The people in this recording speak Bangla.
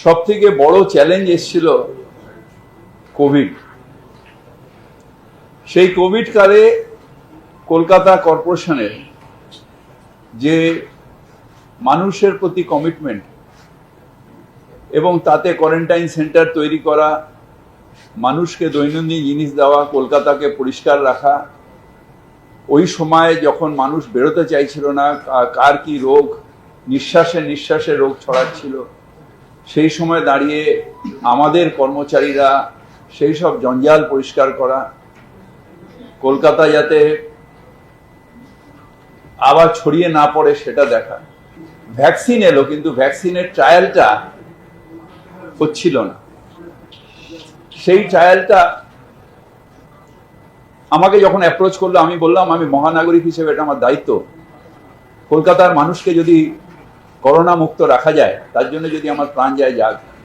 সবথেকে বড় চ্যালেঞ্জ এসেছিল কোভিড। সেই কোভিড কালে কলকাতা কর্পোরেশনের যে মানুষের প্রতি কমিটমেন্ট এবং তাতে কোয়ারেন্টাইন সেন্টার তৈরি করা, মানুষকে দৈনন্দিন জিনিস দেওয়া, কলকাতাকে পরিষ্কার রাখা, ওই সময় যখন মানুষ বেরোতে চাইছিল না, কার কি রোগ, নিঃশ্বাসে রোগ ছড়াচ্ছিল, সেই সময় দাঁড়িয়ে আমাদের কর্মচারীরা সেই সব জঞ্জাল পরিষ্কার করা, কলকাতা যাতে আবার ছড়িয়ে না পড়ে সেটা দেখা। ভ্যাকসিন এলো, কিন্তু ভ্যাকসিনের ট্রায়ালটা হচ্ছিল না। সেই ট্রায়ালটা আমাকে যখন অ্যাপ্রোচ করলো, আমি বললাম আমি মহানাগরিক হিসেবে এটা আমার দায়িত্ব, কলকাতার মানুষকে যদি করোনা মুক্ত রাখা যায়, তার জন্য যদি আমার প্রাণ যায় যাক।